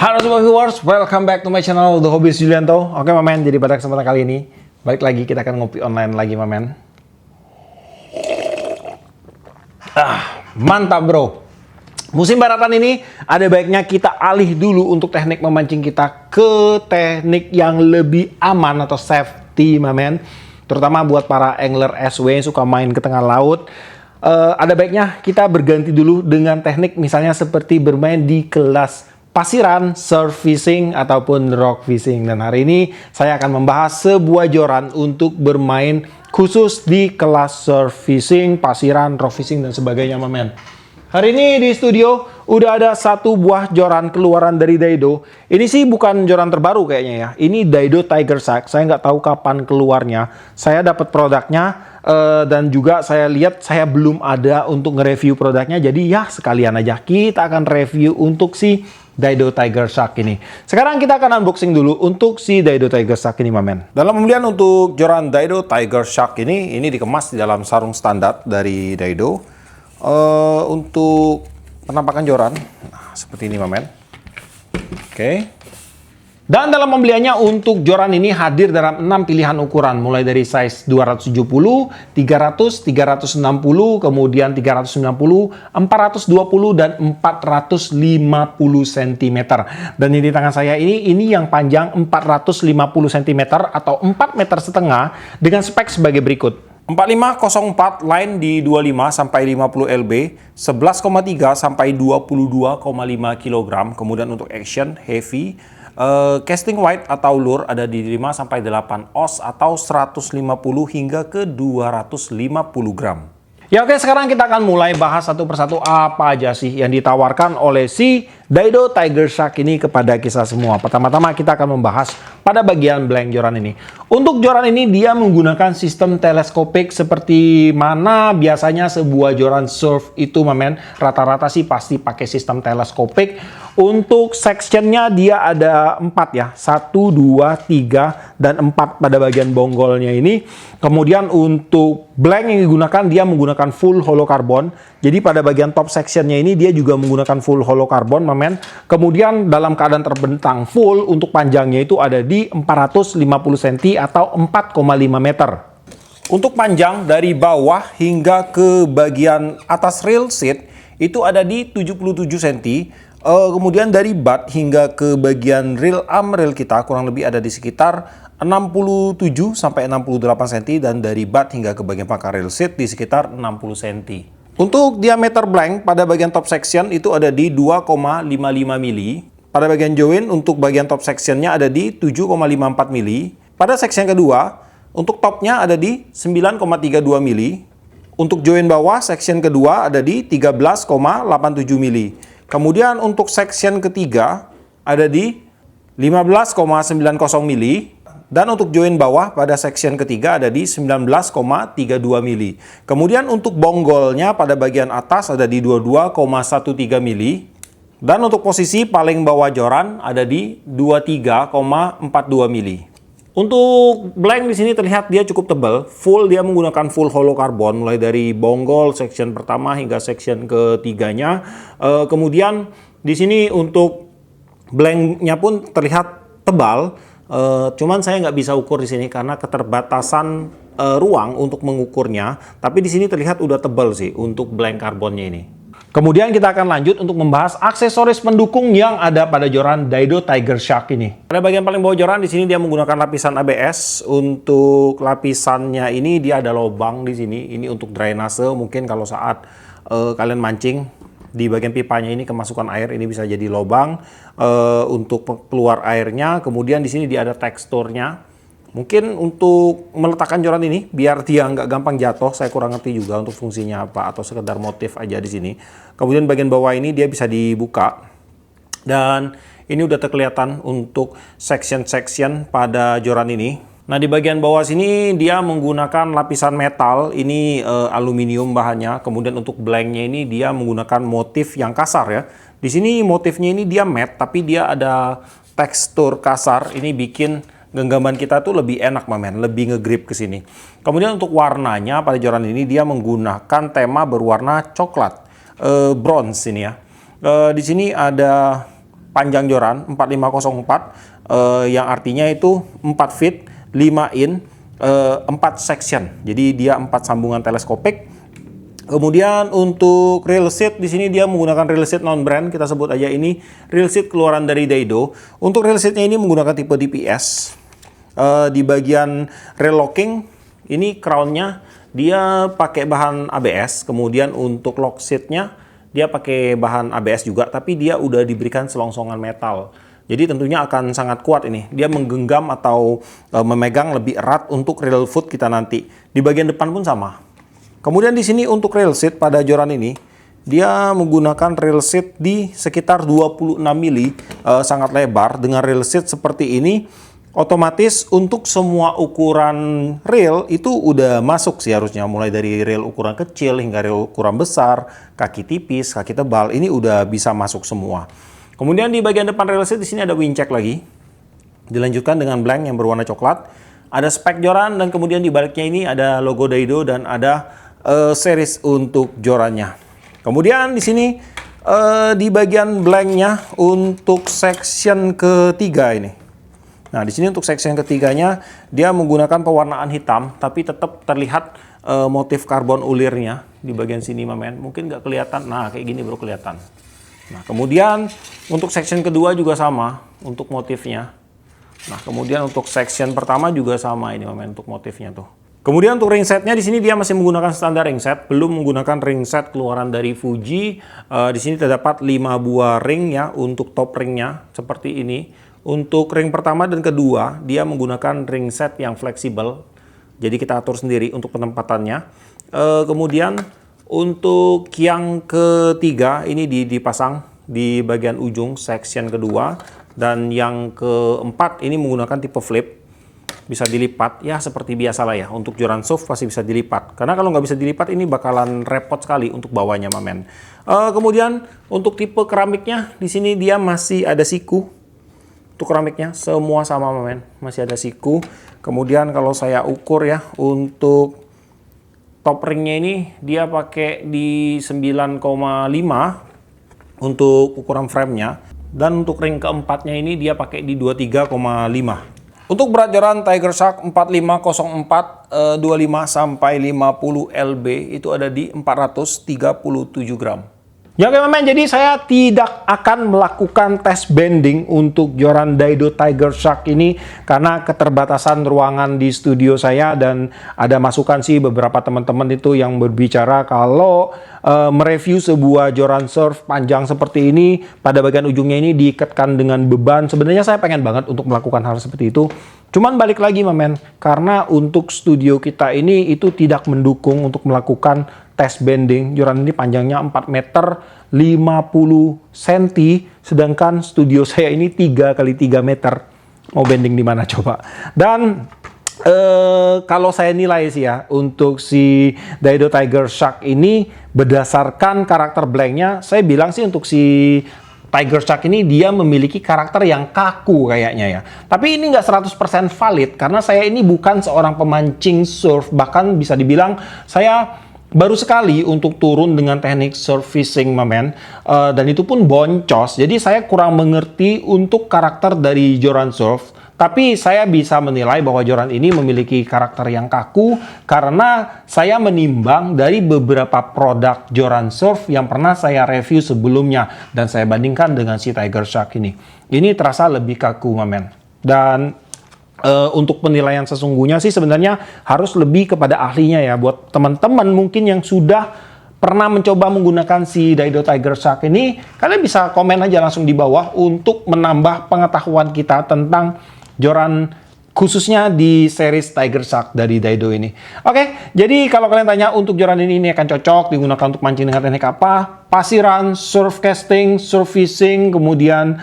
Halo semua viewers, welcome back to my channel The Hobbyist Julianto. Oke Mamen, jadi pada kesempatan kali ini balik lagi kita akan ngopi online lagi Mamen. Mantap bro. Musim baratan ini ada baiknya kita alih dulu untuk teknik memancing kita ke teknik yang lebih aman atau safety Mamen. Terutama buat para angler SW yang suka main ke tengah laut. Ada baiknya kita berganti dulu dengan teknik misalnya seperti bermain di kelas pasiran, surf fishing, ataupun rock fishing. Dan hari ini saya akan membahas sebuah joran untuk bermain khusus di kelas surf fishing, pasiran, rock fishing, dan sebagainya, Mamen. Hari ini di studio udah ada satu buah joran keluaran dari Daido. Ini sih bukan joran terbaru kayaknya ya. Ini Daido Tiger Shark. Saya nggak tahu kapan keluarnya. Saya dapat produknya dan juga saya lihat saya belum ada untuk nge-review produknya. Jadi ya sekalian aja kita akan review untuk si Daido Tiger Shark ini. Sekarang kita akan unboxing dulu untuk si Daido Tiger Shark ini, Mamen. Dalam pembelian untuk joran Daido Tiger Shark ini dikemas di dalam sarung standar dari Daido. Untuk penampakan joran, nah, seperti ini, Mamen. Oke. Dan dalam pembeliannya untuk joran ini hadir dalam 6 pilihan ukuran, mulai dari size 270, 300, 360, kemudian 390, 420, dan 450 cm. Dan ini di tangan saya ini yang panjang 450 cm atau 4,5 meter dengan spek sebagai berikut. 4504 line di 25 sampai 50 lb, 11,3 sampai 22,5 kg. Kemudian untuk action heavy, casting weight atau lure ada di 5 sampai 8 oz atau 150 hingga ke 250 gram. Ya oke, sekarang kita akan mulai bahas satu persatu apa aja sih yang ditawarkan oleh si Daido Tiger Shark ini kepada kita semua. Pertama-tama kita akan membahas pada bagian blank joran ini. Untuk joran ini dia menggunakan sistem teleskopik seperti mana biasanya sebuah joran surf itu, Mamen. Rata-rata sih pasti pakai sistem teleskopik. Untuk sectionnya dia ada 4 ya. 1, 2, 3, dan 4 pada bagian bonggolnya ini. Kemudian untuk blank yang digunakan dia menggunakan full holokarbon. Jadi pada bagian top sectionnya ini dia juga menggunakan full holokarbon, Mamen. Kemudian dalam keadaan terbentang full untuk panjangnya itu ada di 450 cm atau 4,5 meter. Untuk panjang dari bawah hingga ke bagian atas rail seat itu ada di 77 cm. Kemudian dari butt hingga ke bagian rail arm rail kita kurang lebih ada di sekitar 67 sampai 68 cm, dan dari butt hingga ke bagian pangkal rail seat di sekitar 60 cm. Untuk diameter blank pada bagian top section itu ada di 2,55 mili. Pada bagian join untuk bagian top sectionnya ada di 7,54 mili. Pada section kedua untuk topnya ada di 9,32 mili. Untuk join bawah section kedua ada di 13,87 mili. Kemudian untuk section ketiga ada di 15,90 mili. Dan untuk join bawah pada section ketiga ada di 19,32 mili. Kemudian untuk bonggolnya pada bagian atas ada di 22,13 mili. Dan untuk posisi paling bawah joran ada di 23,42 mili. Untuk blank di sini terlihat dia cukup tebal. Full dia menggunakan full holokarbon mulai dari bonggol section pertama hingga section ketiganya. Kemudian di sini untuk blanknya pun terlihat tebal. Cuman saya nggak bisa ukur di sini karena keterbatasan ruang untuk mengukurnya. Tapi di sini terlihat udah tebal sih untuk blank karbonnya ini. Kemudian kita akan lanjut untuk membahas aksesoris pendukung yang ada pada joran Daido Tiger Shark ini. Pada bagian paling bawah joran di sini dia menggunakan lapisan ABS. Untuk lapisannya ini dia ada lubang di sini. Ini untuk drainase. Mungkin kalau saat kalian mancing di bagian pipanya ini kemasukan air, ini bisa jadi lubang untuk keluar airnya. Kemudian di sini dia ada teksturnya. Mungkin untuk meletakkan joran ini biar dia nggak gampang jatuh, saya kurang ngerti juga untuk fungsinya apa atau sekedar motif aja di sini. Kemudian bagian bawah ini dia bisa dibuka. Dan ini udah terkelihatan untuk section-section pada joran ini. Nah, di bagian bawah sini dia menggunakan lapisan metal, ini aluminium bahannya. Kemudian untuk blanknya ini dia menggunakan motif yang kasar ya. Di sini motifnya ini dia matte, tapi dia ada tekstur kasar. Ini bikin genggaman kita tuh lebih enak, Mamen, lebih ngegrip ke sini. Kemudian untuk warnanya pada joran ini dia menggunakan tema berwarna coklat, bronze ini ya. Di sini ada panjang joran 4504 yang artinya itu 4 feet 5 in 4 section. Jadi dia 4 sambungan teleskopik. Kemudian untuk rail seat di sini dia menggunakan rail seat non brand, kita sebut aja ini rail seat keluaran dari Daido. Untuk rail seatnya ini menggunakan tipe DPS. Di bagian rail locking ini crownnya dia pakai bahan ABS. Kemudian untuk lock seatnya dia pakai bahan ABS juga, tapi dia udah diberikan selongsongan metal. Jadi tentunya akan sangat kuat ini. Dia menggenggam atau memegang lebih erat untuk rail foot kita nanti. Di bagian depan pun sama. Kemudian di sini untuk rail seat pada joran ini, dia menggunakan rail seat di sekitar 26 mili, sangat lebar. Dengan rail seat seperti ini, otomatis untuk semua ukuran rail itu udah masuk sih harusnya. Mulai dari rail ukuran kecil hingga rail ukuran besar, kaki tipis, kaki tebal, ini udah bisa masuk semua. Kemudian di bagian depan rail seat di sini ada winch check lagi. Dilanjutkan dengan blank yang berwarna coklat. Ada spek joran dan kemudian di baliknya ini ada logo Daido dan ada series untuk jorannya. Kemudian di sini di bagian blanknya untuk section ketiga ini. Nah di sini untuk section ketiganya dia menggunakan pewarnaan hitam, tapi tetap terlihat motif karbon ulirnya di bagian sini, mamen. Mungkin nggak kelihatan. Nah kayak gini baru kelihatan. Nah kemudian untuk section kedua juga sama untuk motifnya. Nah kemudian untuk section pertama juga sama ini, mamen, untuk motifnya tuh. Kemudian untuk ring setnya di sini dia masih menggunakan standar ring set, belum menggunakan ring set keluaran dari Fuji. Di sini terdapat 5 buah ring ya untuk top ringnya seperti ini. Untuk ring pertama dan kedua dia menggunakan ring set yang fleksibel, jadi kita atur sendiri untuk penempatannya. Kemudian untuk yang ketiga ini dipasang di bagian ujung section kedua, dan yang keempat ini menggunakan tipe flip. Bisa dilipat ya seperti biasa lah ya, untuk joran SUV pasti bisa dilipat, karena kalau nggak bisa dilipat ini bakalan repot sekali untuk bawanya, mamen. Kemudian untuk tipe keramiknya di sini dia masih ada siku. Untuk keramiknya semua sama, mamen, masih ada siku. Kemudian kalau saya ukur ya untuk top ringnya ini dia pakai di 9,5 untuk ukuran framenya, dan untuk ring keempatnya ini dia pakai di 23,5. Untuk berat joran Tiger Shark 4504 25 sampai 50 lb itu ada di 437 gram. Ya oke, mamen, jadi saya tidak akan melakukan tes bending untuk joran Daido Tiger Shark ini karena keterbatasan ruangan di studio saya, dan ada masukan sih beberapa teman-teman itu yang berbicara kalau mereview sebuah joran surf panjang seperti ini, pada bagian ujungnya ini diikatkan dengan beban. Sebenarnya saya pengen banget untuk melakukan hal seperti itu. Cuman balik lagi, mamen, karena untuk studio kita ini itu tidak mendukung untuk melakukan tes bending. Joran ini panjangnya 4 meter 50 cm, sedangkan studio saya ini 3 kali 3 meter. Mau bending di mana coba? Dan kalau saya nilai sih ya, untuk si Daido Tiger Shark ini berdasarkan karakter blanknya, saya bilang sih untuk si Tiger Shark ini dia memiliki karakter yang kaku kayaknya ya. Tapi ini nggak 100% valid karena saya ini bukan seorang pemancing surf. Bahkan bisa dibilang saya baru sekali untuk turun dengan teknik surf fishing, mamen. Dan itu pun boncos. Jadi saya kurang mengerti untuk karakter dari joran surf. Tapi saya bisa menilai bahwa joran ini memiliki karakter yang kaku karena saya menimbang dari beberapa produk joran surf yang pernah saya review sebelumnya, dan saya bandingkan dengan si Tiger Shark ini. Ini terasa lebih kaku, mamen. Dan untuk penilaian sesungguhnya sih sebenarnya harus lebih kepada ahlinya ya. Buat teman-teman mungkin yang sudah pernah mencoba menggunakan si Daido Tiger Shark ini, kalian bisa komen aja langsung di bawah untuk menambah pengetahuan kita tentang joran khususnya di series Tiger Shark dari Daido ini. Oke, jadi kalau kalian tanya untuk joran ini akan cocok digunakan untuk mancing dengan teknik apa? Pasiran, surf casting, surf fishing, kemudian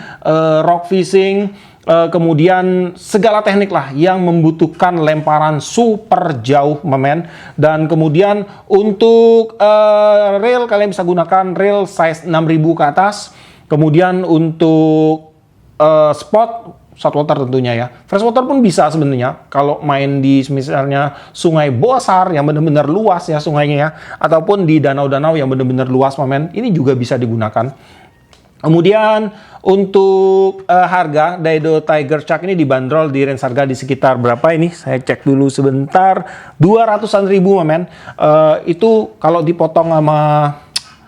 rock fishing, kemudian segala teknik lah yang membutuhkan lemparan super jauh, mamen. Dan kemudian untuk reel kalian bisa gunakan reel size 6000 ke atas. Kemudian untuk spot saltwater tentunya ya. Freshwater pun bisa sebenarnya kalau main di misalnya Sungai Bosar yang benar-benar luas ya sungainya ya, ataupun di danau-danau yang benar-benar luas, mamen. Ini juga bisa digunakan. Kemudian untuk harga Daido Tiger Shark ini dibanderol di range harga di sekitar berapa ini? Saya cek dulu sebentar. 200-an ribu, men. Itu kalau dipotong sama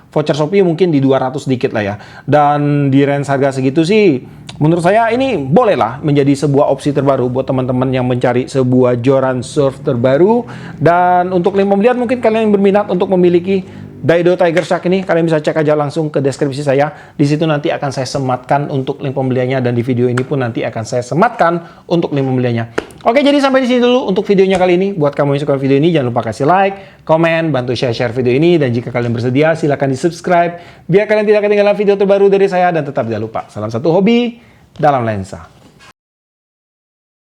voucher Shopee mungkin di 200 dikit lah ya. Dan di range harga segitu sih menurut saya ini bolehlah menjadi sebuah opsi terbaru buat teman-teman yang mencari sebuah joran surf terbaru. Dan untuk link pembelian mungkin kalian yang berminat untuk memiliki Daido Tiger Shark ini, kalian bisa cek aja langsung ke deskripsi saya. Di situ nanti akan saya sematkan untuk link pembeliannya, dan di video ini pun nanti akan saya sematkan untuk link pembeliannya. Oke, jadi sampai di sini dulu untuk videonya kali ini. Buat kamu yang suka video ini, jangan lupa kasih like, komen, bantu share video ini, dan jika kalian bersedia silahkan di subscribe biar kalian tidak ketinggalan video terbaru dari saya. Dan tetap jangan lupa, salam satu hobi dalam lensa.